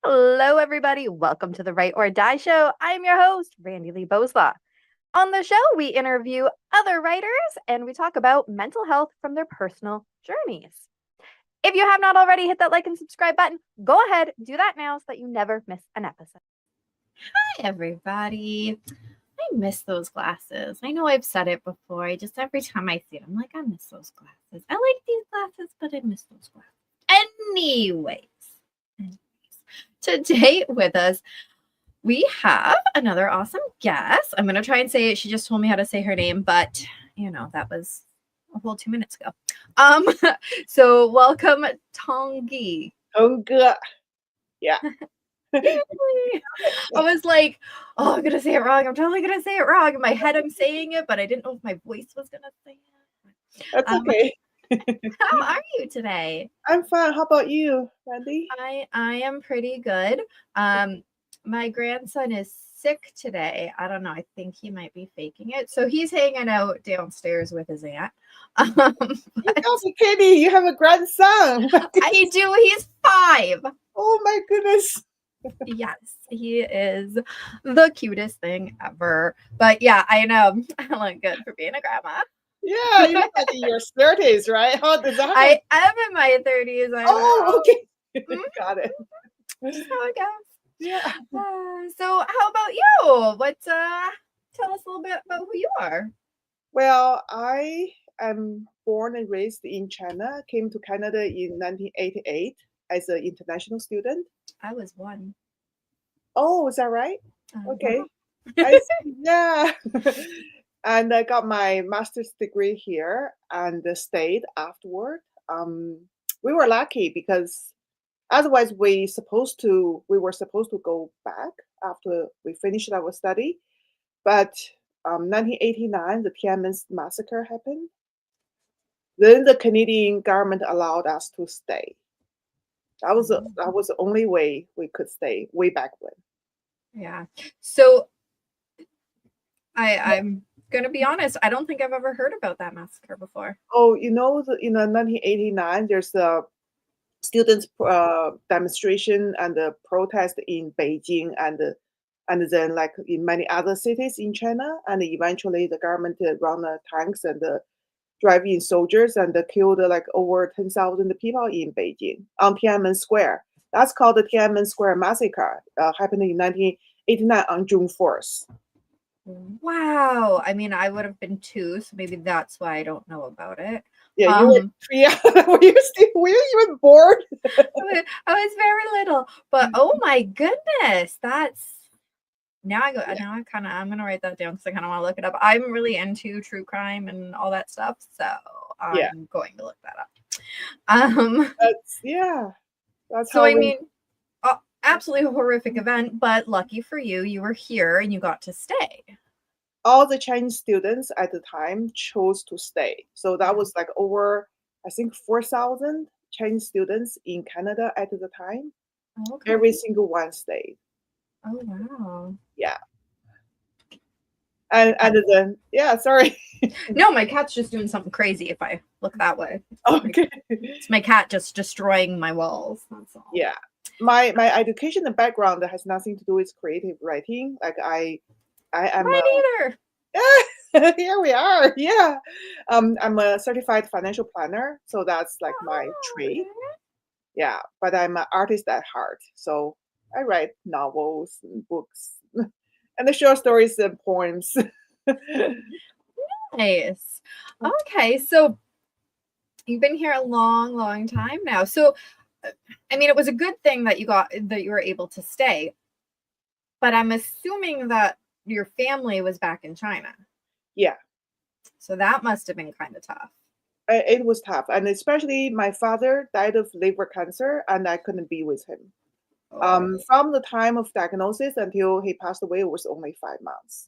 Hello, everybody. Welcome to the Write or Die Show. I'm your host, Randi-lee. On the show, we interview other writers and we talk about mental health from their personal journeys. If you have not already hit that like and subscribe button, go ahead, do that now so that you never miss an episode. Hi, everybody. I miss those glasses. I know I've said it before. Every time I see it, I'm like, I miss those glasses. I like these glasses, but I miss those glasses. Anyways, today with us, we have another awesome guest. I'm going to try and say it. She just told me how to say her name, but that was a whole 2 minutes ago. So welcome, Tong Ge. Tong Ge. Yeah. I was like, oh, I'm gonna say it wrong. I'm totally gonna say it wrong. In my head, I'm saying it, but I didn't know if my voice was gonna say it. That's okay. How are you today? I'm fine. How about you, Randy? I am pretty good. My grandson is sick today. I don't know. I think he might be faking it. So he's hanging out downstairs with his aunt. You don't be kidding. You have a grandson. I do. He's 5. Oh my goodness. Yes, he is the cutest thing ever. But yeah, I know. I look good for being a grandma. Yeah, you're like in your 30s, right? How does that I am in my 30s. okay. Got it. That's how it goes. Yeah. So how about you? Tell us a little bit about who you are. Well, I am born and raised in China, came to Canada in 1988 as an international student. I was 1. Oh, is that right? Okay. Yeah. Yeah. And I got my master's degree here and stayed afterward. We were lucky because otherwise we were supposed to go back after we finished our study. But 1989, the Tiananmen massacre happened. Then the Canadian government allowed us to stay. That was the only way we could stay way back when. Yeah. So I'm gonna be honest. I don't think I've ever heard about that massacre before. Oh, in 1989, there's a students' demonstration and the protest in Beijing and then like in many other cities in China, and eventually the government run tanks and drive in soldiers and killed like over 10,000 people in Beijing on Tiananmen Square. That's called the Tiananmen Square Massacre. Happened in 1989 on June 4th. Wow. I mean, I would have been 2, so maybe that's why I don't know about it. Yeah, you were 3. Were you even born? I was very little, but oh my goodness, I'm gonna write that down because I kind of want to look it up. I'm really into true crime and all that stuff, so I'm going to look that up. That's so how I mean, absolutely horrific event, but lucky for you, you were here and you got to stay. All the Chinese students at the time chose to stay. So that was like over, I think, 4,000 Chinese students in Canada at the time. Okay. Every single one stayed. Oh, wow. Yeah. And then, sorry. No, my cat's just doing something crazy if I look that way. Okay. It's my cat just destroying my walls. That's all. Yeah. My education and background has nothing to do with creative writing. Like I am Mine either. Here we are. Yeah. I'm a certified financial planner, so that's like my trade. Yeah, but I'm an artist at heart, so I write novels and books and the short stories and poems. Nice. Okay, so you've been here a long, long time now. So, I mean, it was a good thing that you were able to stay, but I'm assuming that your family was back in China. Yeah. So that must have been kind of tough. It was tough, and especially my father died of liver cancer, and I couldn't be with him. From the time of diagnosis until he passed away, it was only 5 months.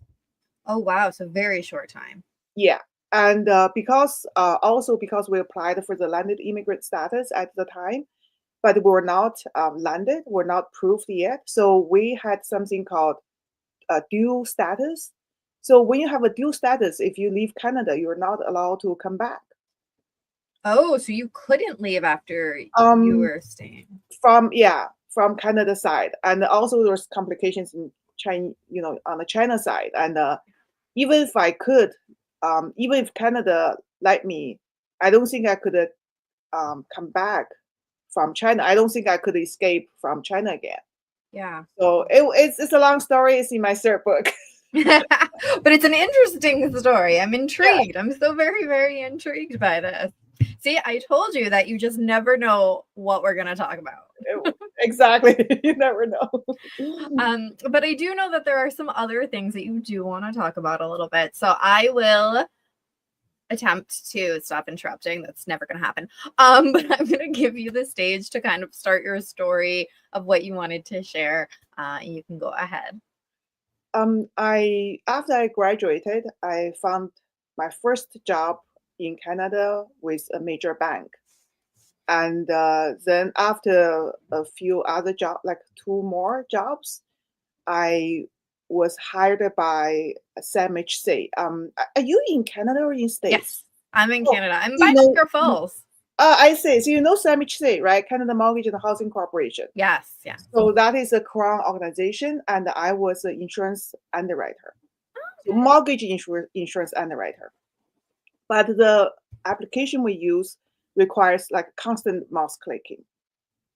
Oh wow! So very short time. Yeah, and because we applied for the landed immigrant status at the time, but we were not landed, we're not proved yet. So we had something called dual status. So when you have a dual status, if you leave Canada, you're not allowed to come back. Oh, so you couldn't leave after you were staying? from Canada side, and also there's complications in China, on the China side. And even if I could, even if Canada let me, I don't think I could come back from China. I don't think I could escape from China again. Yeah. So it's a long story. It's in my third book. But it's an interesting story. I'm intrigued. I'm so very, very intrigued by this. See, I told you that you just never know what we're going to talk about. Exactly. You never know. But I do know that there are some other things that you do want to talk about a little bit. So I will attempt to stop interrupting. That's never going to happen. But I'm going to give you the stage to kind of start your story of what you wanted to share. And you can go ahead. After I graduated, I found my first job in Canada with a major bank. And then after a few other jobs, like 2 more jobs, I was hired by SMHC. Are you in Canada or in States? Yes, I'm in Canada. I'm by Niagara Falls. I see. So you know SMHC, right? Canada Mortgage and Housing Corporation. Yes, yeah. So that is a Crown organization, and I was an insurance underwriter. So mortgage insurance underwriter. But the application we use requires like constant mouse clicking.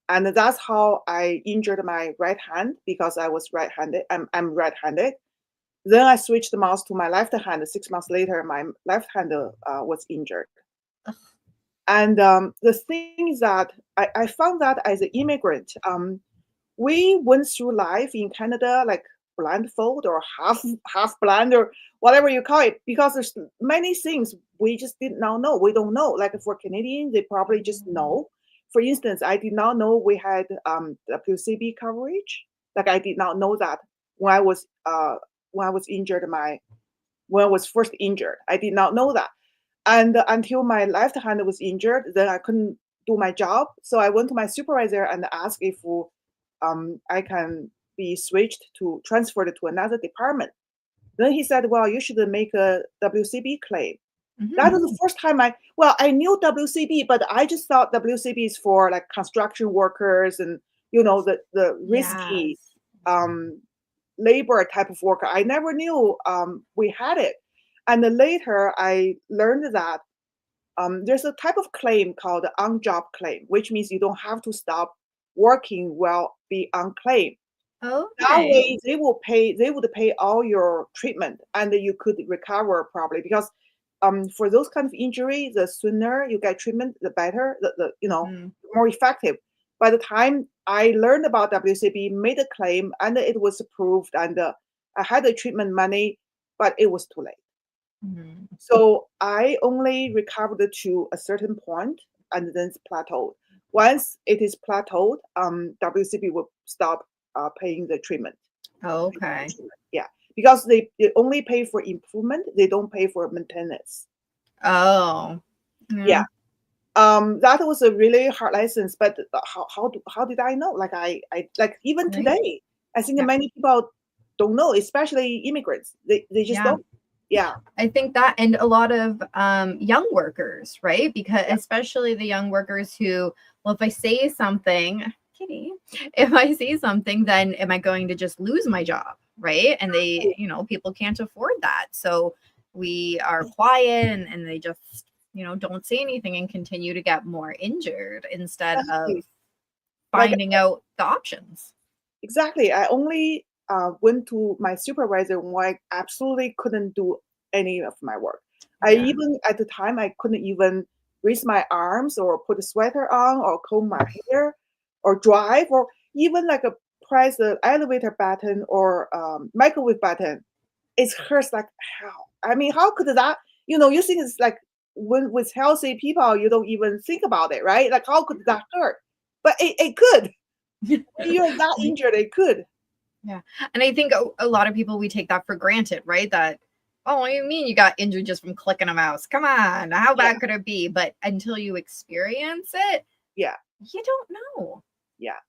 And that's how I injured my right hand, because I was right-handed. I'm right-handed. Then I switched the mouse to my left hand. 6 months later, my left hand was injured. Ugh. And the thing is that I found that as an immigrant, we went through life in Canada like blindfold or half blind or whatever you call it, because there's many things we just did not know. We don't know. Like for Canadians, they probably just know. For instance, I did not know we had WCB coverage. Like I did not know that when I was injured, when I was first injured, I did not know that. And until my left hand was injured, then I couldn't do my job. So I went to my supervisor and asked if I can be transferred to another department. Then he said, well, you should make a WCB claim. Mm-hmm. That was the first time I knew WCB, but I just thought WCB is for like construction workers and, the risky labor type of worker. I never knew we had it. And then later I learned that there's a type of claim called on-job claim, which means you don't have to stop working while be on claim. Okay. That way they would pay all your treatment and you could recover probably, because for those kind of injury, the sooner you get treatment, the better, the more effective. By the time I learned about WCB, made a claim, and it was approved, and I had the treatment money, but it was too late. Mm-hmm. So I only recovered to a certain point, and then it's plateaued. Once it is plateaued, WCB will stop paying the treatment. Okay. Yeah, because they only pay for improvement. They don't pay for maintenance. Oh. Yeah. That was a really hard license, but how did I know? Like I like even today, I think many people don't know, especially immigrants. They just don't. Yeah. I think that, and a lot of young workers, right? Because especially the young workers who, well, if I say something, if I say something, then am I going to just lose my job, right? And they, people can't afford that. So we are quiet and they just, don't say anything and continue to get more injured instead of finding out the options. Exactly. I only went to my supervisor when I absolutely couldn't do any of my work. I even, at the time, I couldn't even raise my arms or put a sweater on or comb my hair or drive or even like press the elevator button or microwave button. It hurts like hell. I mean, how could that, you think it's like when with healthy people, you don't even think about it, right? Like, how could that hurt? But it could. When you're that injured, it could. Yeah. And I think a lot of people, we take that for granted, right? That, oh, what do you mean you got injured just from clicking a mouse? Come on, how bad could it be? But until you experience it, you don't know. Yeah.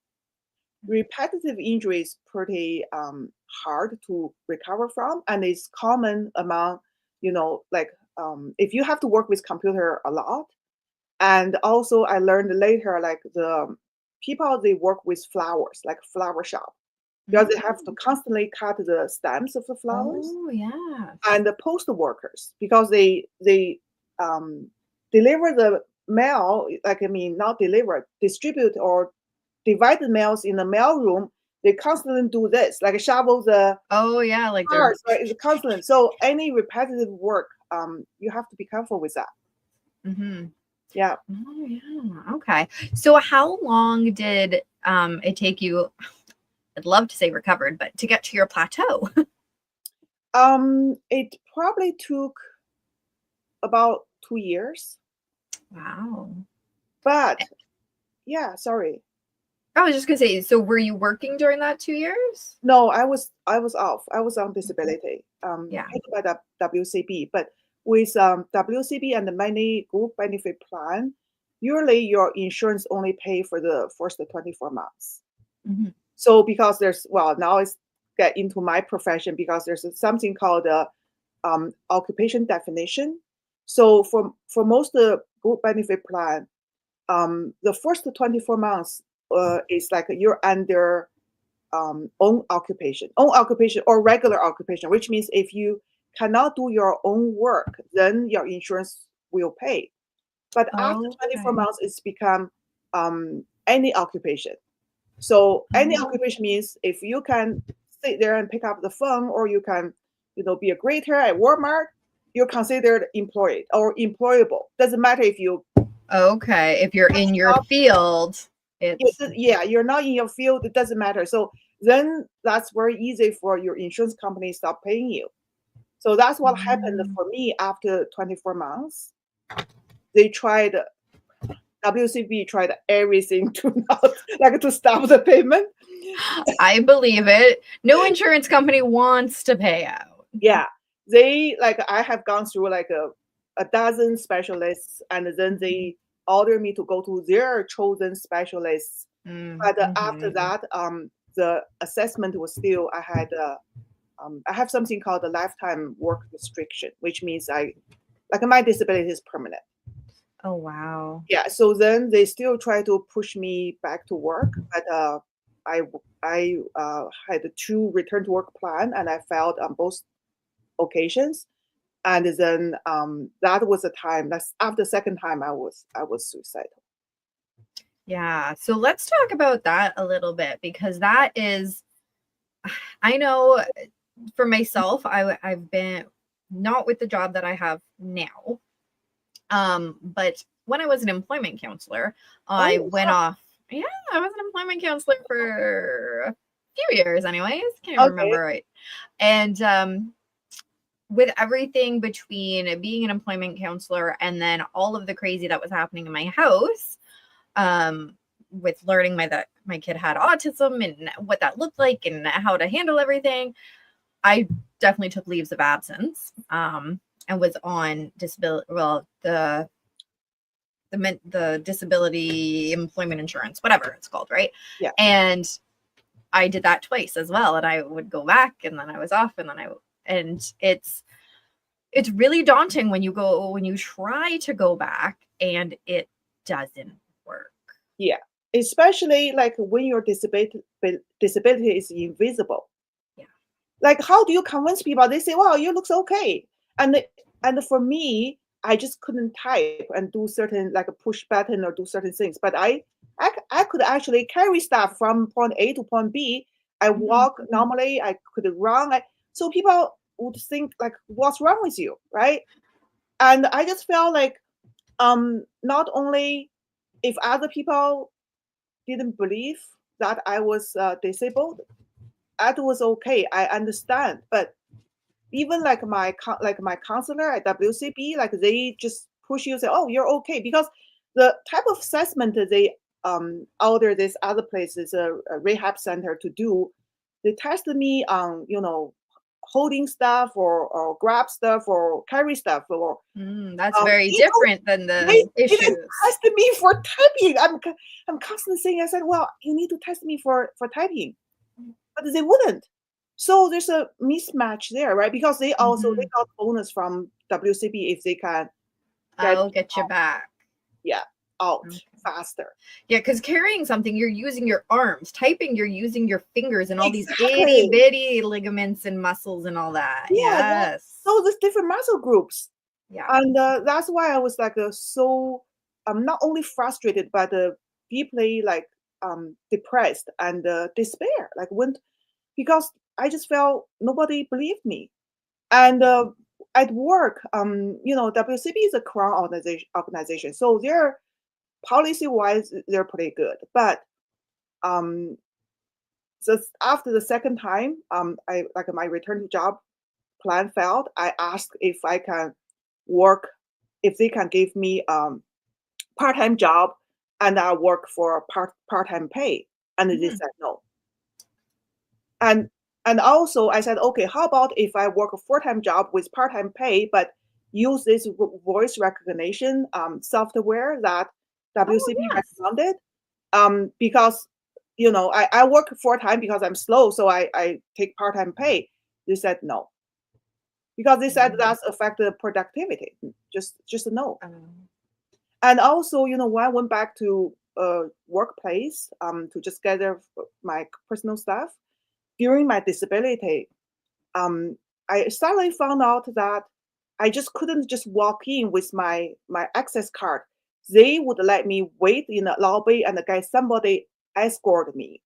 Repetitive injury is pretty hard to recover from, and it's common among, if you have to work with computer a lot. And also I learned later, like the people, they work with flowers, like flower shop, because they have to constantly cut the stems of the flowers. Oh, yeah. And the postal workers, because they deliver the mail, like, I mean, not deliver, distribute or divide the mails in the mail room. They constantly do this, like shovel the Oh, yeah. Like they're cars, right? It's constant. So any repetitive work, you have to be careful with that. Yeah. Oh, yeah. Okay. So how long did it take you? I'd love to say recovered, but to get to your plateau? It probably took about 2 years. Wow. But yeah, sorry. I was just gonna say, so were you working during that 2 years? No, I was off. I was on disability. Yeah. Paid by the WCB, but with WCB and the many group benefit plan, usually your insurance only pay for the first 24 months. So because there's, well, now it's get into my profession, because there's something called occupation definition. So for most group benefit plan, the first 24 months is like you're under own occupation or regular occupation, which means if you cannot do your own work, then your insurance will pay. But after 24 months, it's become any occupation. So any occupation means if you can sit there and pick up the phone, or you can, be a greeter at Walmart, you're considered employed or employable. Doesn't matter if you. Okay, if you're in your field, you're not in your field, it doesn't matter. So then that's very easy for your insurance company to stop paying you. So that's what happened for me after 24 months. They tried, WCB tried everything to stop the payment. I believe it. No insurance company wants to pay out. Yeah, they I have gone through a dozen specialists, and then they order me to go to their chosen specialists. But after that, the assessment was still, I have something called a lifetime work restriction, which means my disability is permanent. Oh, wow. Yeah, so then they still try to push me back to work, but I had 2 return to work plan, and I failed on both occasions. And then that was the time. That's after the second time I was suicidal. Yeah. So let's talk about that a little bit, because that is, I know for myself, I've been not with the job that I have now. But when I was an employment counselor, I went off. Yeah, I was an employment counselor for a few years anyways. Can't even remember right. And with everything between being an employment counselor and then all of the crazy that was happening in my house, with learning that my kid had autism and what that looked like and how to handle everything, I definitely took leaves of absence, and was on disability, well, the disability employment insurance, whatever it's called, right? Yeah. And I did that twice as well, and I would go back, and then I was off, and then it's really daunting when you try to go back and it doesn't work. Yeah, especially when your disability is invisible. Yeah. How do you convince people? They say, "Well, you look okay," and for me, I just couldn't type and do certain push button or do certain things. But I could actually carry stuff from point A to point B. I walk normally. I could run. So people would think what's wrong with you, right? And I just felt not only if other people didn't believe that I was disabled, that was okay. I understand. But even my counselor at WCB, they just push you, say, "Oh, you're okay," because the type of assessment that they order this other places, a rehab center to do, they tested me on holding stuff or grab stuff or carry stuff or that's very different than the issues. They tested me for typing. I'm constantly saying, I said, "Well, you need to test me for typing," but they wouldn't. So there's a mismatch there, right? Because they also they got bonus from WCB if they can I'll get you back. Yeah. out Okay. faster. Yeah, because carrying something, you're using your arms. Typing, you're using your fingers and all these itty Exactly. bitty ligaments and muscles and all that. Yeah, Yes. so there's different muscle groups. Yeah. And that's why I was like so not only frustrated but deeply like depressed and despair, like when, because I just felt nobody believed me. And at work, WCB is a crown organization, so they're policy wise they're pretty good, but um so after the second time, I like my return to job plan failed. I asked if I can work, if they can give me part-time job and I work for part-time pay, and they Mhm. said no. And also I said, okay, how about if I work a full-time job with part-time pay, but use this voice recognition software that Oh, WCP yes. recommended? Because I work full-time because I'm slow, so I take part-time pay. They said no, because they said that's affected productivity. Just a no. And also, when I went back to workplace to just gather my personal stuff during my disability, I suddenly found out that I just couldn't just walk in with my access card. They would let me wait in the lobby and get somebody escort me.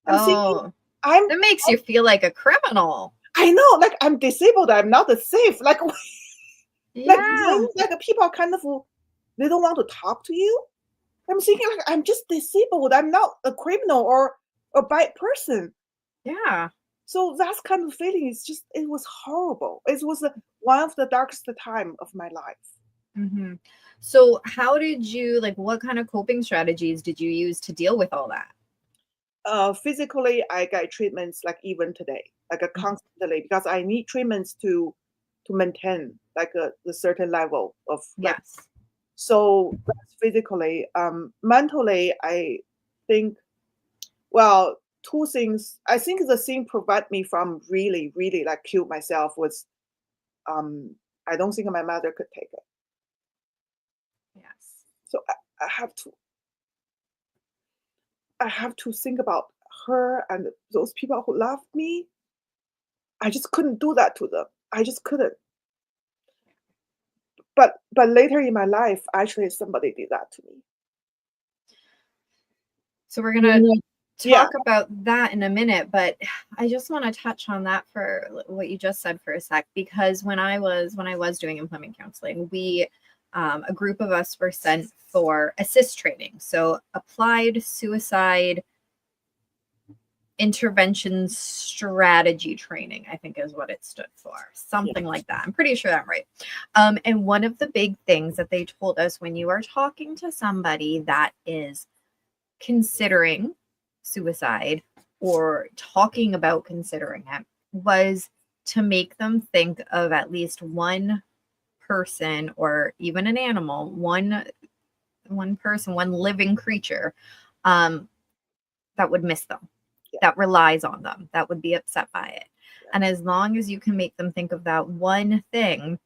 I'm thinking, Oh, I'm that makes you feel like a criminal. I know, like I'm disabled. I'm not safe. Like Yeah. like people are kind of, they don't want to talk to you. I'm thinking like I'm just disabled. I'm not a criminal or a bad person. Yeah. So that kind of feeling is just, it was horrible. It was one of the darkest time of my life. Hmm. So how did you, like, what kind of coping strategies did you use to deal with all that? Physically, I get treatments like even today, like constantly, because I need treatments to maintain like a certain level of like. Yes. So that's physically. Mentally, I think, well, two things. I think the thing prevent me from really, really like kill myself was, I don't think my mother could take it. Yes. So I have to think about her and those people who loved me. I just couldn't do that to them. I just couldn't. But later in my life, actually, somebody did that to me. So we're gonna Yeah. talk about that in a minute, but I just want to touch on that for what you just said for a sec, because when I was doing employment counseling, we a group of us were sent for assist training, so applied suicide intervention strategy training, I think is what it stood for, something like that. I'm pretty sure I'm right. And one of the big things that they told us, when you are talking to somebody that is considering suicide or talking about considering it, was to make them think of at least one person, or even an animal, one person, one living creature, that would miss them, that relies on them, that would be upset by it. And as long as you can make them think of that one thing,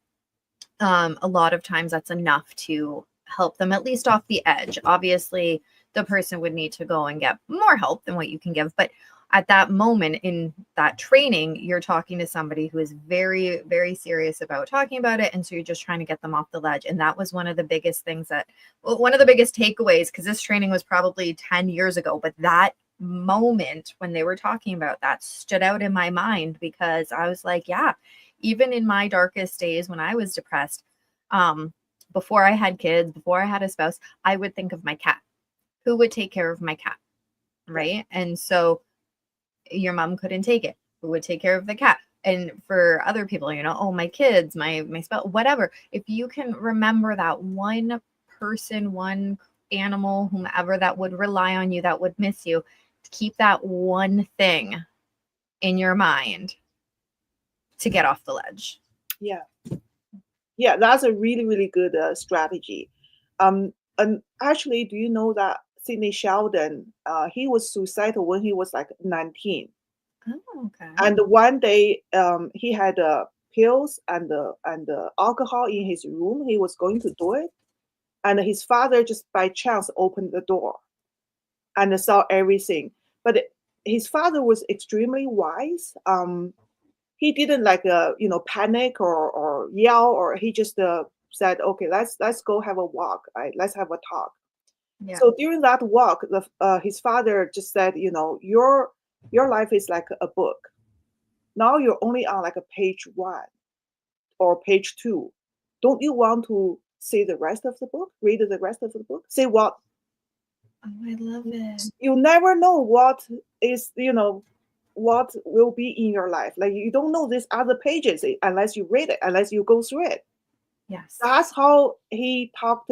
a lot of times that's enough to help them at least off the edge. Obviously, the person would need to go and get more help than what you can give. But at that moment in that training, you're talking to somebody who is very, very serious about talking about it. And so you're just trying to get them off the ledge. And that was one of the biggest things one of the biggest takeaways, because this training was probably 10 years ago, but that moment when they were talking about that stood out in my mind, because I was like, yeah, even in my darkest days when I was depressed, before I had kids, before I had a spouse, I would think of my cat. Who would take care of my cat? Right. And so your mom couldn't take it. Who would take care of the cat? And for other people, oh, my kids, my spouse, whatever. If you can remember that one person, one animal, whomever that would rely on you, that would miss you, keep that one thing in your mind to get off the ledge. Yeah, that's a really, really good strategy. And actually, do you know that Sidney Sheldon, he was suicidal when he was like 19. Oh, okay. And one day, he had pills and alcohol in his room. He was going to do it, and his father just by chance opened the door and saw everything. But his father was extremely wise. He didn't panic or yell, or he just said, "Okay, let's go have a walk. Right? Let's have a talk." Yeah. So during that walk, his father just said, your life is like a book. Now you're only on like a page 1 or page 2. Don't you want to see the rest of the book? Read the rest of the book? See what? Oh, I love it. You never know what is, what will be in your life. Like you don't know these other pages unless you read it, unless you go through it. Yes. That's how he talked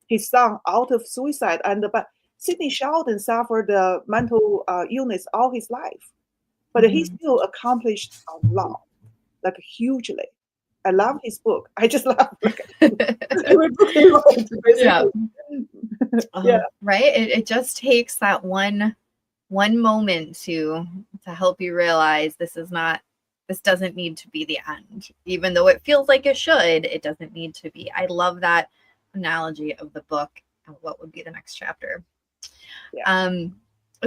his son out of suicide. But Sidney Sheldon suffered mental illness all his life, but he still accomplished a lot, like hugely. I love his book. I just love every book he wrote, basically. Yeah. Right. It just takes that one moment to help you realize this doesn't need to be the end. Even though it feels like it should, it doesn't need to be. I love that analogy of the book and what would be the next chapter. Yeah.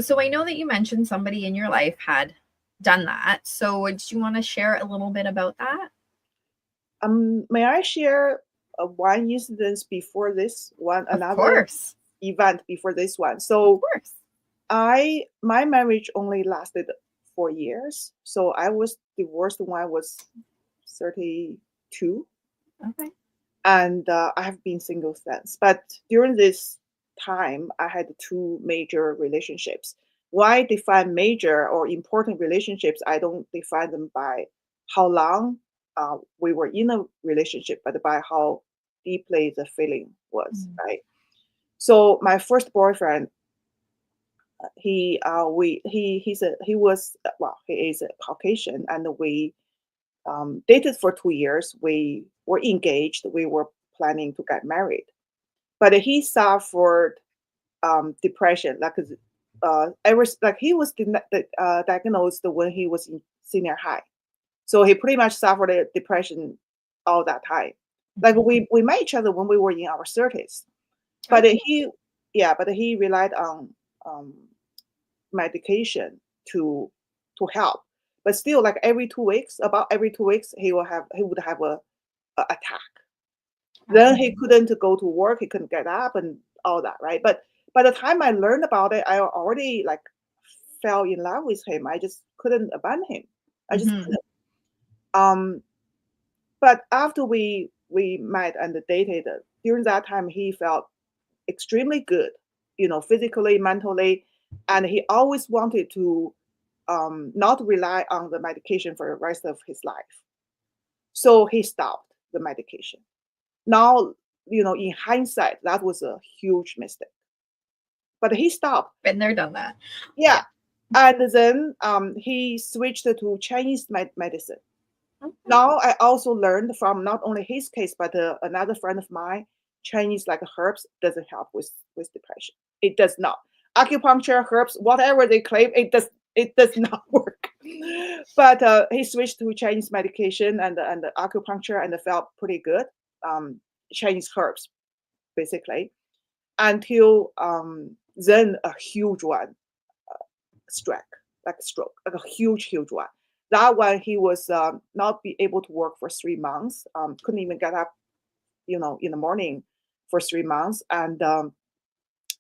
So I know that you mentioned somebody in your life had done that. So do you want to share a little bit about that? May I share one incident before this one? Of course. Event before this one. So of course. My marriage only lasted 4 years. So I was divorced when I was 32. Okay. And I have been single since. But during this time, I had 2 major relationships. Why define major or important relationships? I don't define them by how long we were in a relationship, but by how deeply the feeling was, right? So my first boyfriend, he is a Caucasian, and we dated for 2 years. We were engaged. We were planning to get married, but he suffered depression. He was diagnosed when he was in senior high, so he pretty much suffered a depression all that time. Like we met each other when we were in our 30s, but he relied on medication to help. But still, like about every 2 weeks, he would have a attack. Then he couldn't go to work. He couldn't get up and all that, right? But by the time I learned about it, I already like fell in love with him. I just couldn't abandon him. I just couldn't. But after we met and dated, during that time he felt extremely good, physically, mentally, and he always wanted to not rely on the medication for the rest of his life. So he stopped the medication. Now, in hindsight, that was a huge mistake. But he stopped. Been there, done that. Yeah. And then he switched to Chinese medicine. Okay. Now I also learned from not only his case, but another friend of mine, Chinese like herbs doesn't help with depression. It does not. Acupuncture, herbs, whatever they claim, it does not work. But he switched to Chinese medication and acupuncture and felt pretty good. Chinese herbs, basically, until then a huge one struck, like a stroke, like a huge one. That one he was not be able to work for 3 months. Couldn't even get up, in the morning for 3 months, and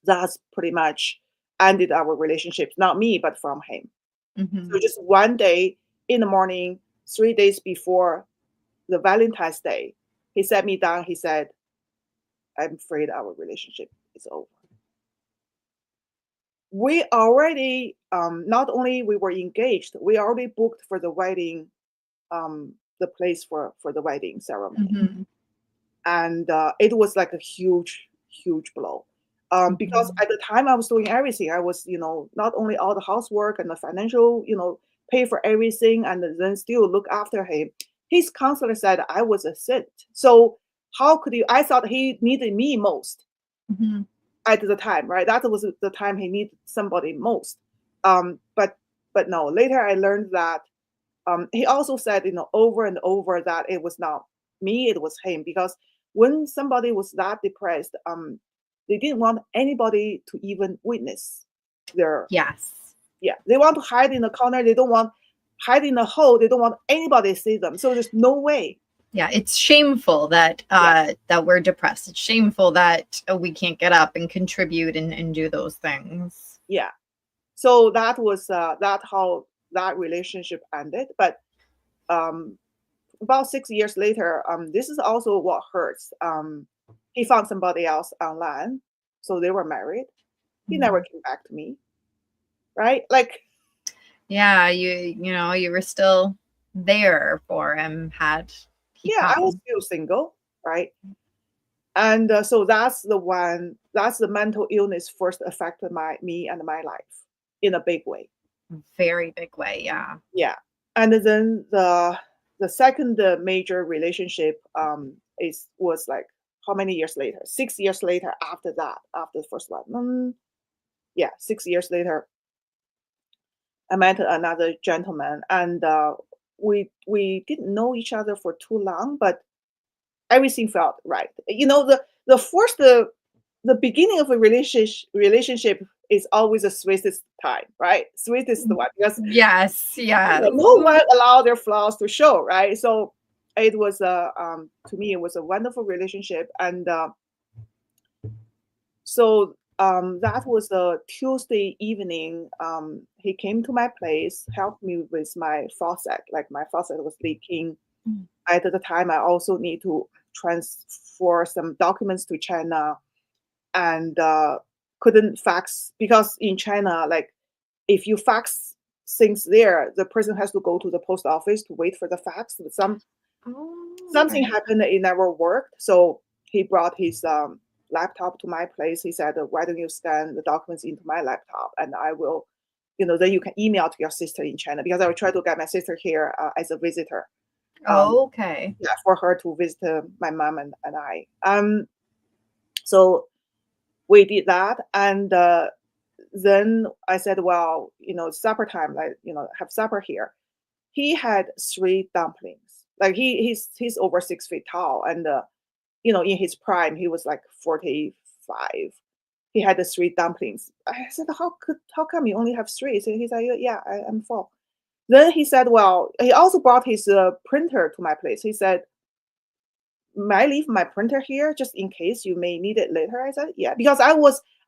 that's pretty much ended our relationship. Not me, but from him. So just one day in the morning, 3 days before the Valentine's Day, he sat me down. He said, "I'm afraid our relationship is over." We already, not only we were engaged, we already booked for the wedding, the place for the wedding ceremony. And it was like a huge blow. Because at the time I was doing everything. I was, not only all the housework and the financial, pay for everything and then still look after him. His counselor said I was a saint. So how could you? I thought he needed me most at the time, right? That was the time he needed somebody most. But no, later I learned that he also said, over and over that it was not me, it was him. Because when somebody was that depressed, they didn't want anybody to even witness their. Yes. Yeah, they want to hide in the corner. They don't want hide in a hole. They don't want anybody to see them. So there's no way. Yeah, it's shameful that that we're depressed. It's shameful that we can't get up and contribute and do those things. Yeah. So that was that how that relationship ended. But about 6 years later, this is also what hurts. He found somebody else online, so they were married. He never came back to me. Right? Like, yeah, you were still there for him had he I come. was still single, right? And so that's the mental illness first affected me and my life in a big way. Very big way, yeah. Yeah. And then the second major relationship was like how many years later? 6 years later after that, after the first one. 6 years later, I met another gentleman, and we didn't know each other for too long, but everything felt right. The beginning of a relationship is always the sweetest time, right? Sweetest one, because yes, no one allowed their flaws to show, right? So it was to me it was a wonderful relationship, and so that was a Tuesday evening. He came to my place, helped me with my faucet. Like my faucet was leaking. At the time, I also need to transfer some documents to China, and couldn't fax because in China, like if you fax things there, the person has to go to the post office to wait for the fax. Something happened, it never worked. So he brought his laptop to my place. He said, why don't you scan the documents into my laptop, and I will, then you can email to your sister in China, because I will try to get my sister here as a visitor. Okay. Yeah, for her to visit my mom and I. So we did that, and then I said, well, supper time, like, have supper here. He had 3 dumplings. Like he's over 6 feet tall, and in his prime, he was like 45. He had the 3 dumplings. I said, how come you only have 3? So he said, yeah, I'm full. Then he said, well, he also brought his printer to my place. He said, may I leave my printer here just in case you may need it later? I said, yeah, because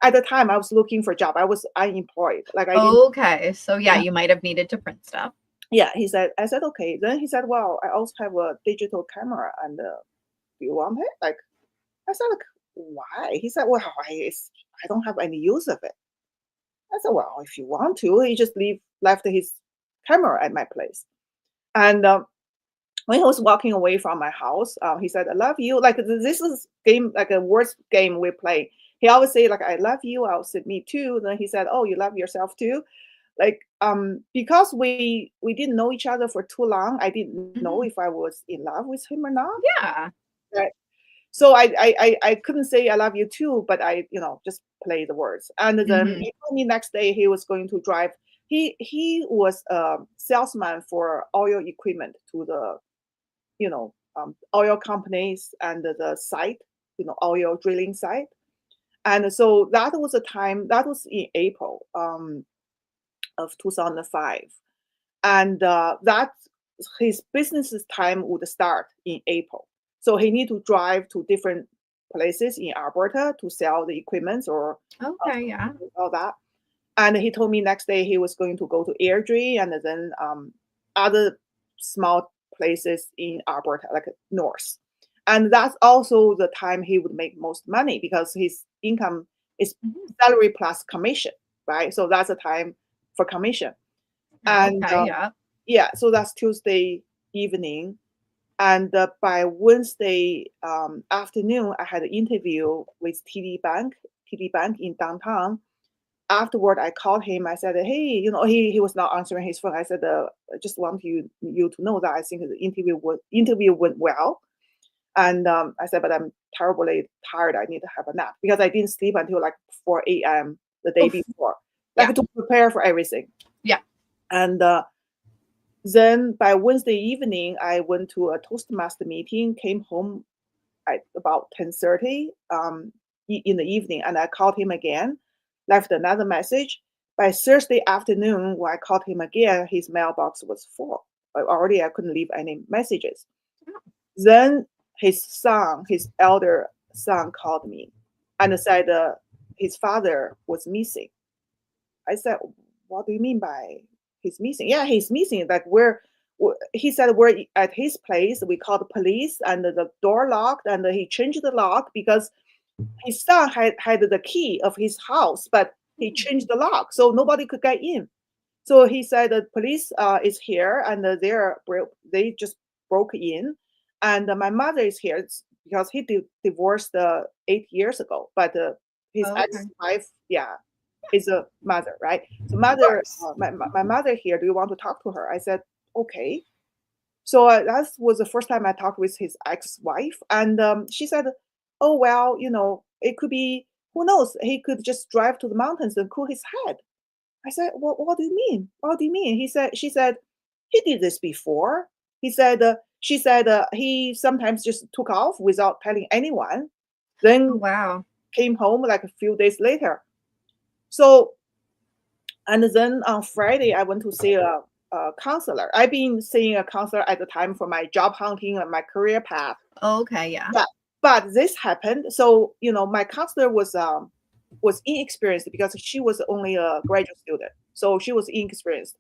at the time I was looking for a job. I was unemployed. Like I didn't. Okay, so yeah, you might have needed to print stuff. Yeah, I said, okay. Then he said, well, I also have a digital camera, and do you want it? Like, I said, like, why? He said, well, I don't have any use of it. I said, well, if you want to. He just left his camera at my place. And when he was walking away from my house, he said, I love you. Like, this is game, like a words game we play. He always say, like, I love you. I'll say, me too. Then he said, oh, you love yourself too? Like, because we didn't know each other for too long, I didn't know if I was in love with him or not. Yeah. Right. So I couldn't say I love you too, but I, just play the words. And then he told me next day he was going to drive. He was a salesman for oil equipment to the, oil companies and the site, oil drilling site. And so that was a time, that was in April of 2005. And that his business time would start in April. So he need to drive to different places in Alberta to sell the equipment or all that. And he told me next day he was going to go to Airdrie and then other small places in Alberta, like north. And that's also the time he would make most money because his income is salary plus commission, right? So that's a time for commission. And so that's Tuesday evening. And by Wednesday afternoon, I had an interview with TD Bank in downtown. Afterward, I called him. I said, hey, he was not answering his phone. I said, I just want you to know that I think the interview went well. And I said, but I'm terribly tired. I need to have a nap because I didn't sleep until like 4 a.m. the day before, to prepare for everything. Yeah. And then by Wednesday evening, I went to a Toastmaster meeting, came home at about 10:30 in the evening, and I called him again, left another message. By Thursday afternoon, when I called him again, his mailbox was full. Already, I couldn't leave any messages. Then his son, his elder son, called me and said his father was missing. I said, "What do you mean by he's missing?" Yeah, he's missing. Like he said we're at his place. We called the police, and the door locked, and he changed the lock because his son had the key of his house, but he changed the lock so nobody could get in. So he said the police is here, and they just broke in, and my mother is here because he divorced 8 years ago, but his Okay. ex-wife, yeah, is a mother, right? So mother, my mother here. Do you want to talk to her? I said okay. So that was the first time I talked with his ex-wife, and she said, "Oh well, it could be. Who knows? He could just drive to the mountains and cool his head." I said, "What do you mean? What do you mean?" She said, "He did this before." She said, he sometimes just took off without telling anyone, Oh, then wow. came home like a few days later. So, and then on Friday, I went to see a counselor. I've been seeing a counselor at the time for my job hunting and my career path. Okay, yeah. But this happened. So, my counselor was inexperienced because she was only a graduate student. So she was inexperienced.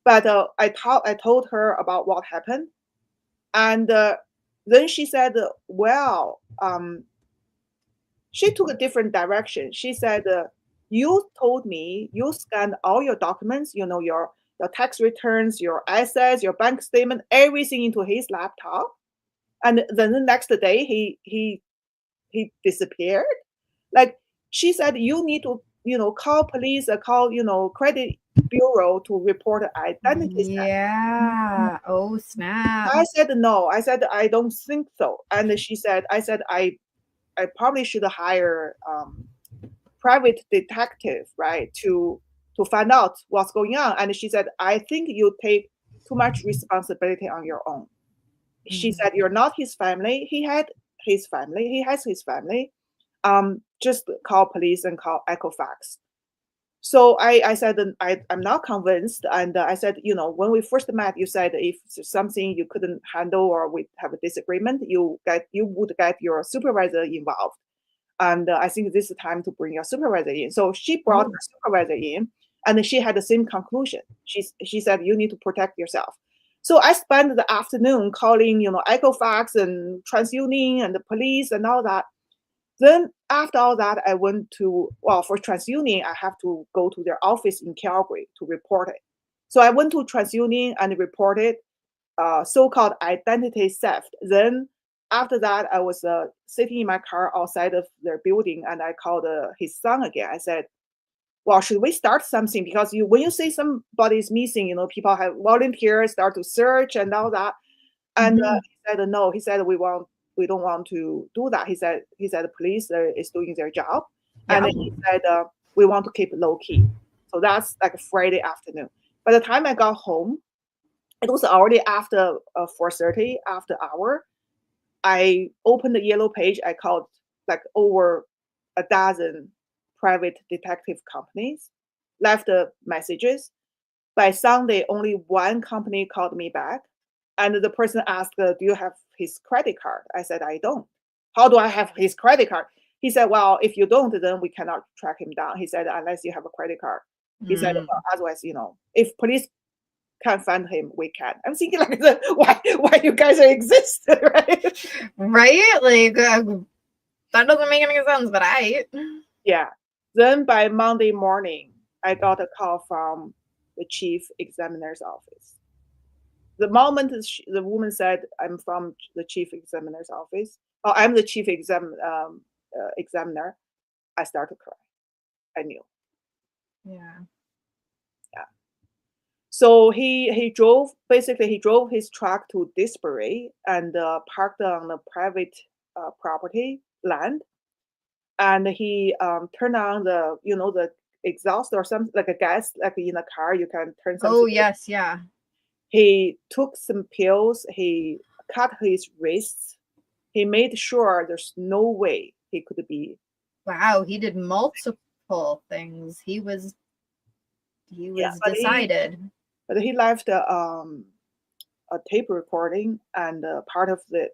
But I told her about what happened. And then she said, well, she took a different direction. She said, you told me you scanned all your documents, your tax returns, your assets, your bank statement, everything into his laptop. And then the next day he disappeared. Like she said, you need to, call police, call, credit bureau to report identity theft. Yeah. Oh, snap. I said no. I said I don't think so. And she said, I probably should hire private detective, right, to find out what's going on. And she said, I think you take too much responsibility on your own. She said, you're not his family. He had his family. He has his family. Just call police and call Equifax. So I said, I'm not convinced. And I said, when we first met, you said if something you couldn't handle or we have a disagreement, you would get your supervisor involved. And I think this is the time to bring your supervisor in. So she brought her supervisor in, and she had the same conclusion. She said, you need to protect yourself. So I spent the afternoon calling, Equifax and TransUnion and the police and all that. Then after all that, I went to, for TransUnion, I have to go to their office in Calgary to report it. So I went to TransUnion and reported so-called identity theft. Then after that, I was sitting in my car outside of their building, and I called his son again. I said, well, should we start something? Because when you say somebody is missing, people have volunteers start to search and all that. And he said, no. He said, we don't want to do that. He said the police is doing their job. Yeah. And then he said, we want to keep it low key. So that's like a Friday afternoon. By the time I got home, it was already after 4:30, after hour. I opened the yellow page. I called like over a dozen private detective companies, left messages. By Sunday, only one company called me back. And the person asked, do you have his credit card? I said, I don't. How do I have his credit card? He said, well, if you don't, then we cannot track him down. He said, unless you have a credit card. He said, well, otherwise, if police can't find him, we can. I'm thinking like, why you guys exist, right? Right? Like, that doesn't make any sense, but Yeah. Then by Monday morning, I got a call from the chief examiner's office. The moment the woman said, I'm from the chief examiner's office, I'm the chief examiner, I started crying. I knew. Yeah. So he drove his truck to Disbury and parked on the private property land, and he turned on the exhaust or something, like a gas, like in a car you can turn something. Oh yes, yeah. He took some pills. He cut his wrists. he made sure there's no way he could be. Wow, he did multiple things. He was decided. But he left a tape recording, and part of the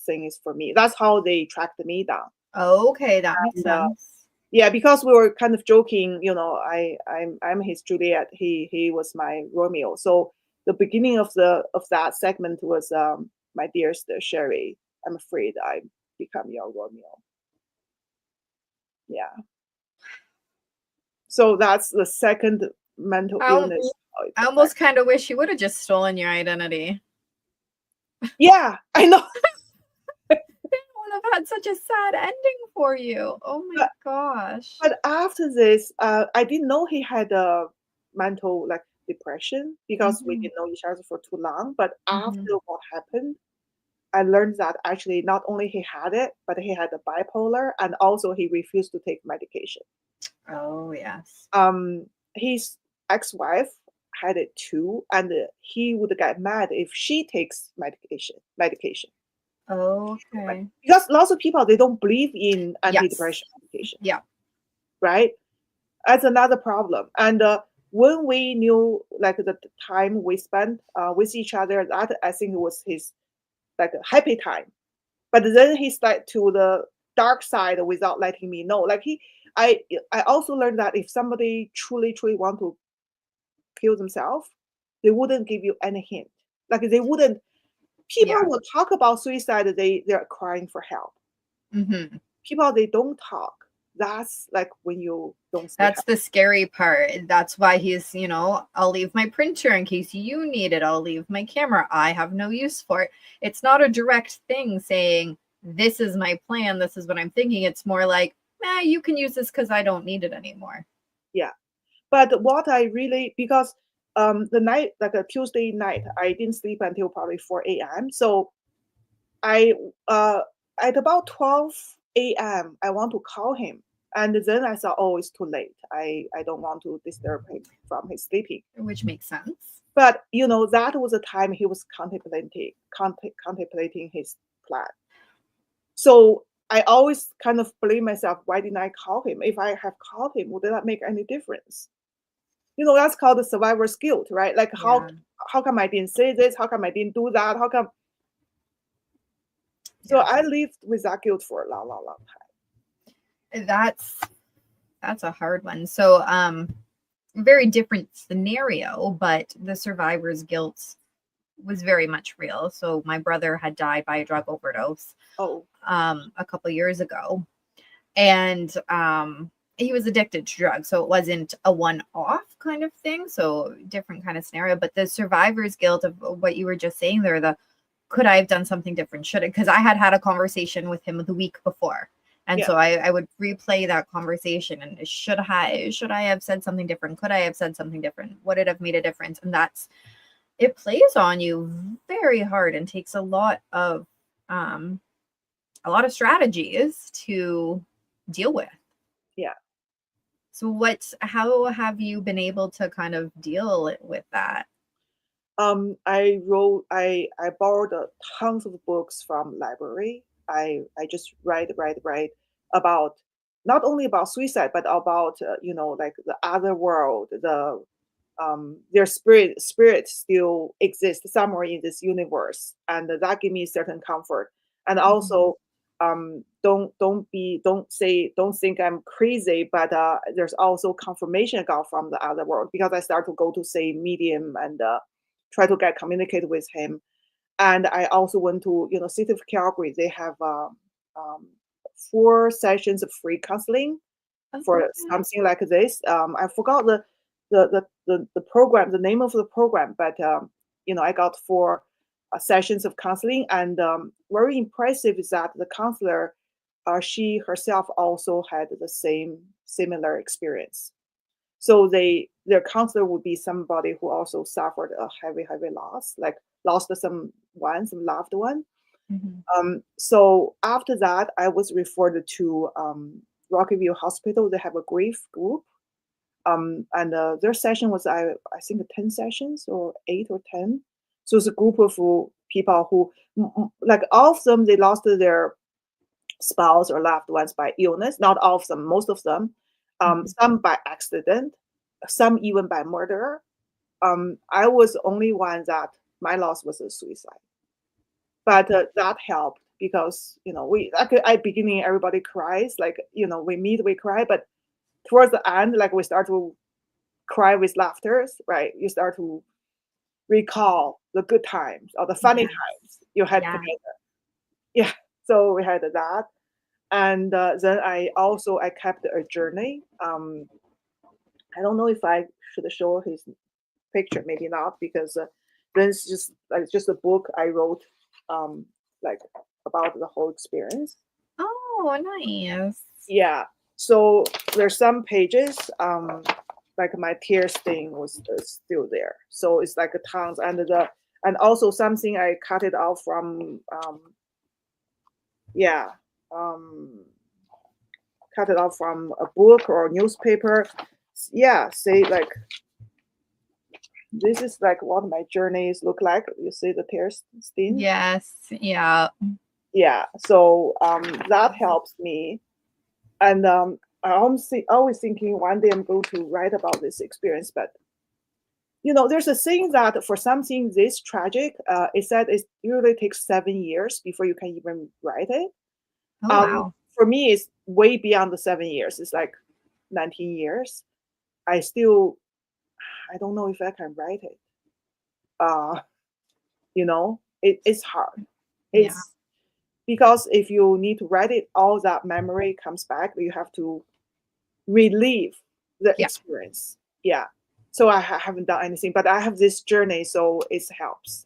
thing is for me. That's how they tracked me down. Okay, that makes sense. Yeah, because we were kind of joking, I'm his Juliet, he was my Romeo. So the beginning of that segment was my dearest Sherry, I'm afraid I become your Romeo. Yeah. So that's the second mental illness. I almost kind of wish you would have just stolen your identity. Yeah, I know. It would have had such a sad ending for you. Oh my gosh. But after this, I didn't know he had a mental depression because we didn't know each other for too long. But after what happened, I learned that actually not only he had it, but he had a bipolar, and also he refused to take medication. Oh yes. His ex-wife had it too, and he would get mad if she takes medication. Okay. Because lots of people, they don't believe in antidepressant medication. Yeah. Right? That's another problem. And when we knew the time we spent with each other, that I think was his a happy time. But then he started to the dark side without letting me know. I also learned that if somebody truly want to kill themselves, they wouldn't give you any hint. They wouldn't. People will talk about suicide. They're crying for help. People, they don't talk. That's when you don't. That's the scary part. That's why he's, I'll leave my printer in case you need it. I'll leave my camera. I have no use for it. It's not a direct thing saying, this is my plan. This is what I'm thinking. It's more like, you can use this because I don't need it anymore. Yeah. But what I really, because the night, a Tuesday night, I didn't sleep until probably 4 a.m. So I, at about 12 a.m., I want to call him. And then I thought, oh, it's too late. I don't want to disturb him from his sleeping. Which makes sense. But, that was the time he was contemplating his plan. So I always kind of blame myself, why didn't I call him? If I have called him, would that make any difference? That's called the survivor's guilt, right? How come I didn't say this? How come I didn't do that? How come? So I lived with that guilt for a long, long, long time. That's a hard one. So very different scenario, but the survivor's guilt was very much real. So my brother had died by a drug overdose a couple years ago, and he was addicted to drugs, so it wasn't a one-off kind of thing, so different kind of scenario. But the survivor's guilt of what you were just saying there, could I have done something different? Should it? Because I had a conversation with him the week before, and so I would replay that conversation, and should I have said something different? Could I have said something different? Would it have made a difference? And it plays on you very hard and takes a lot of strategies to deal with. Yeah. So how have you been able to kind of deal with that? I borrowed tons of books from library. I just write about not only about suicide, but about the other world, their spirit still exists somewhere in this universe, and that gave me certain comfort. And also, don't think I'm crazy, but there's also confirmation I got from the other world, because I start to go to say medium and try to communicate with him. And I also went to City of Calgary. They have 4 sessions of free counseling for something like this. I forgot the program, the name of the program, but I got 4 sessions of counseling, and very impressive is that the counselor, she herself also had the similar experience. So their counselor would be somebody who also suffered a heavy loss, like lost some loved one. So after that, I was referred to Rockville Hospital. They have a grief group. And their session was, I think, 10 sessions or 8 or 10. So it's a group of people who, like all of them, they lost their spouse or loved ones by illness. Not all of them, most of them. Some by accident, some even by murder. I was the only one that my loss was a suicide. But that helped because, we like at beginning everybody cries, like, we meet, we cry, but towards the end, like we start to cry with laughter, right? You start to recall the good times or the funny times you had together. Yeah, so we had that. And then I kept a journey. I don't know if I should show his picture, maybe not, because then it's just a book I wrote, like about the whole experience. Oh, nice. Yeah. So there's some pages, like my tear stain was still there. So it's like a tons, and also something I cut it out from, cut it out from a book or a newspaper. Yeah, say like this is like what my journeys look like. You see the tear stain? Yes. Yeah. Yeah. So that helps me. And I'm always thinking one day I'm going to write about this experience. But, there's a saying that for something this tragic, it said it usually takes 7 years before you can even write it. Oh, wow. For me, it's way beyond the 7 years. It's like 19 years. I don't know if I can write it. It's hard. It's because if you need to write it, all that memory comes back. You have to relive the experience. Yeah. So I haven't done anything, but I have this journey, so it helps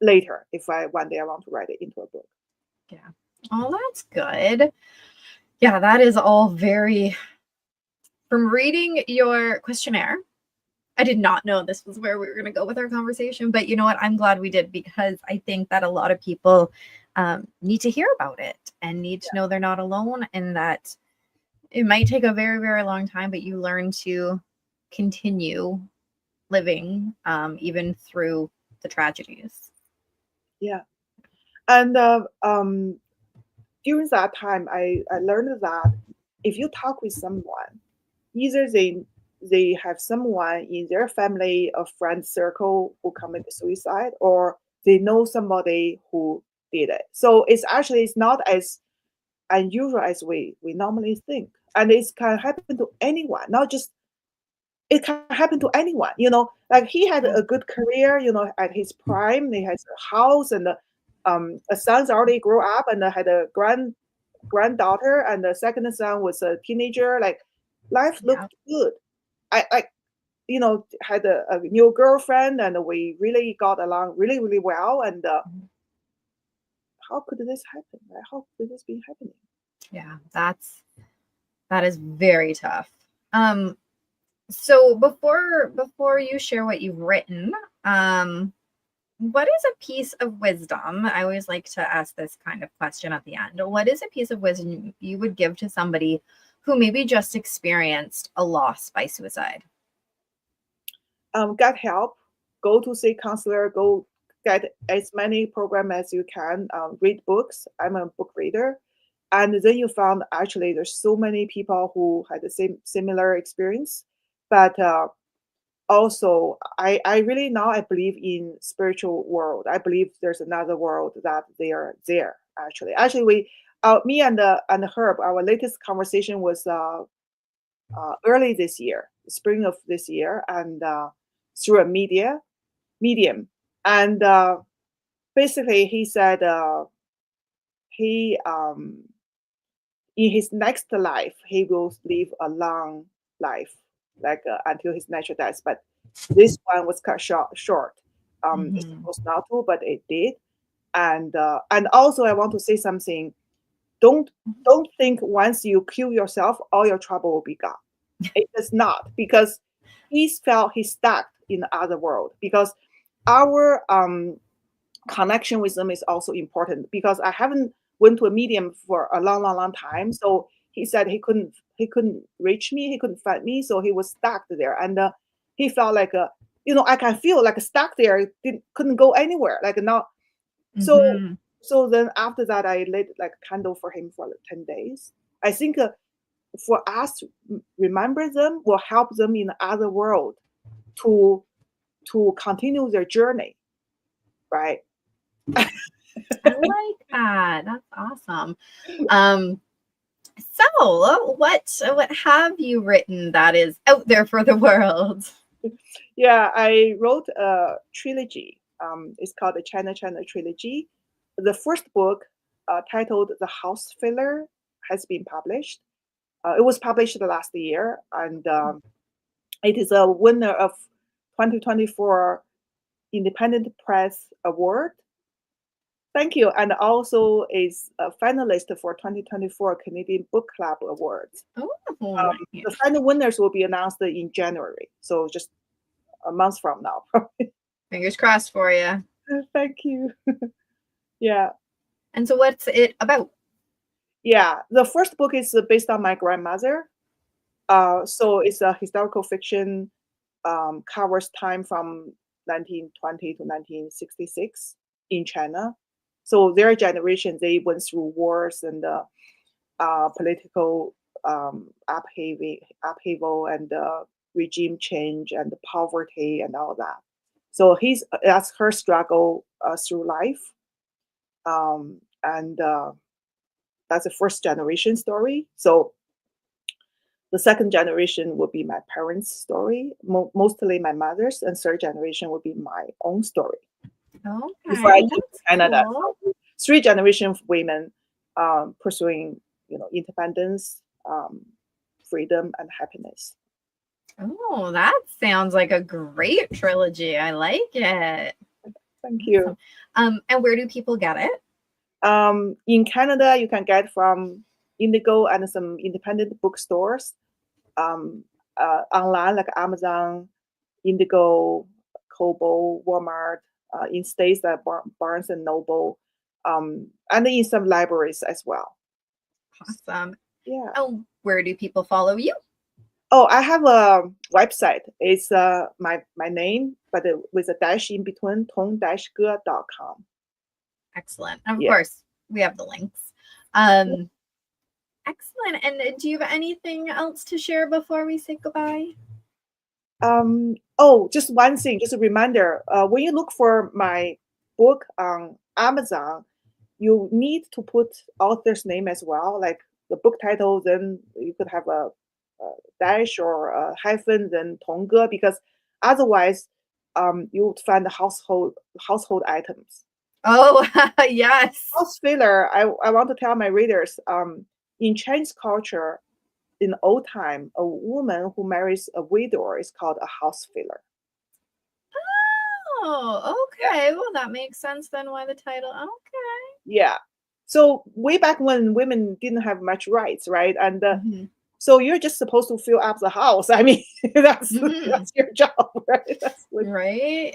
later if one day I want to write it into a book. Yeah. Oh, that's good. Yeah, that is all very. From reading your questionnaire, I did not know this was where we were going to go with our conversation, but you know what? I'm glad we did, because I think that a lot of people need to hear about it and need to know they're not alone, and that it might take a very, very long time, but you learn to continue living even through the tragedies. Yeah. And during that time, I learned that if you talk with someone, either they have someone in their family or friend circle who committed suicide, or they know somebody who did it. So it's not as unusual as we normally think. And it can happen to anyone, not just, it can happen to anyone, like he had a good career, at his prime, he has a house and a son's already grew up and had a granddaughter, and the second son was a teenager. Like life looked good. I had a new girlfriend, and we really got along really, really well. And how could this happen? Right? How could this be happening? Yeah, that is very tough. So before you share what you've written, what is a piece of wisdom? I always like to ask this kind of question at the end. What is a piece of wisdom you would give to somebody who maybe just experienced a loss by suicide? Get help. Go to see counselor. Go get as many programs as you can. Read books. I'm a book reader. And then you found actually there's so many people who had the similar experience. But also, I really now I believe in spiritual world. I believe there's another world that they are there. Actually, we, me and Herb, our latest conversation was early this year, spring of this year, and through a medium, and basically he said he in his next life he will live a long life, like until his natural death. But this one was cut short. It's supposed not to, but it did. And also I want to say something. Don't think once you kill yourself, all your trouble will be gone. It does not, because he's stuck in the other world. Because our connection with them is also important. Because I haven't went to a medium for a long time, so he said he couldn't reach me, he couldn't find me, so he was stuck there, and he felt like I can feel like stuck there, couldn't go anywhere, like not. So Mhm. so then after that, I lit like a candle for him for like 10 days. I think for us to remember them will help them in the other world to continue their journey, right? I like that. That's awesome. Um, so what have you written that is out there for the world? Yeah, I wrote a trilogy. It's called the China Trilogy. The first book, titled The House Filler, has been published. It was published last year, and it is a winner of 2024 Independent Press Award. Thank you, and also is a finalist for 2024 Canadian Book Club Awards. Oh, The final winners will be announced in January, so just a month from now. fingers crossed for you. Thank you. Yeah. And so what's it about? Yeah. The first book is based on my grandmother. So it's a historical fiction, covers time from 1920 to 1966 in China. So their generation, they went through wars and political upheaval and regime change and poverty and all that. So that's her struggle through life. And that's a first generation story. So the second generation will be my parents' story, mostly my mother's, and third generation will be my own story. Before I Okay, came to that's Canada, cool. so three generation of women pursuing, independence, freedom, and happiness. Oh, that sounds like a great trilogy. I like it. Thank you. And where do people get it? In Canada, you can get from Indigo and some independent bookstores. Online, like Amazon, Indigo, Kobo, Walmart. In states like Barnes and Noble, and in some libraries as well. Awesome. Yeah. Oh, where do people follow you? Oh, I have a website. It's my name, but with a dash in between, tong-ge.com. Excellent. Of Yeah. course, we have the links. Excellent. And do you have anything else to share before we say goodbye? Just one thing, just a reminder. When you look for my book on Amazon, you need to put author's name as well, like the book title. Then you could have a dash or a hyphen, then Tong Ge, because otherwise, you would find the household items. Oh, yes. House filler. I want to tell my readers. In Chinese culture, in old time, a woman who marries a widower is called a house filler. Oh, okay. Well, that makes sense then why the title. Okay. Yeah. So way back when women didn't have much rights, right? And Mhm. so you're just supposed to fill up the house. I mean, that's your job, right? Right.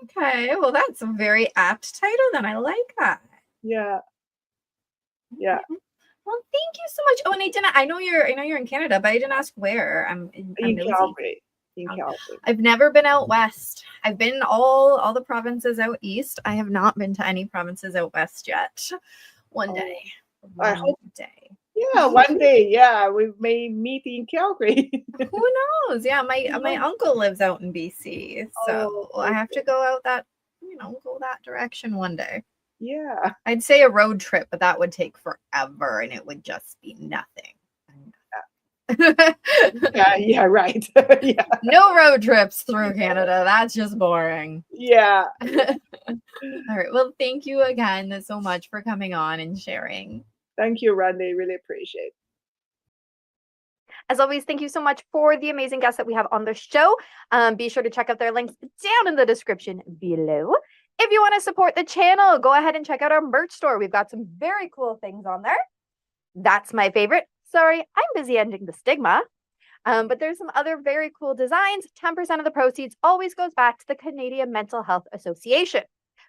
Okay. Well, that's a very apt title then. I like that. Yeah. Yeah. Well, thank you so much. Oh, and I know you're in Canada, but I didn't ask where. I'm In nosy. Calgary. In Calgary. I've never been out west. I've been all the provinces out east. I have not been to any provinces out west yet. One day. I hope. Day. Yeah, one day. Yeah, we may meet in Calgary. Who knows? Yeah, my uncle lives out in BC, so I have to go out that go that direction one day. Yeah. I'd say a road trip, but that would take forever, and it would just be nothing. Yeah, right. Yeah. No road trips through Canada. That's just boring. Yeah. All right. Well, thank you again so much for coming on and sharing. Thank you, Randy. Really appreciate it. As always, thank you so much for the amazing guests that we have on the show. Be sure to check out their links down in the description below. If you want to support the channel, go ahead and check out our merch store. We've got some very cool things on there. That's my favorite. Sorry, I'm busy ending the stigma. But there's some other very cool designs. 10% of the proceeds always goes back to the Canadian Mental Health Association.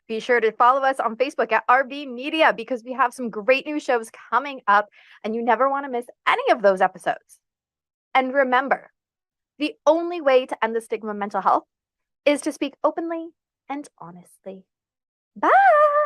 Be sure to follow us on Facebook at RB Media because we have some great new shows coming up and you never want to miss any of those episodes. And remember, the only way to end the stigma of mental health is to speak openly and honestly. Bye!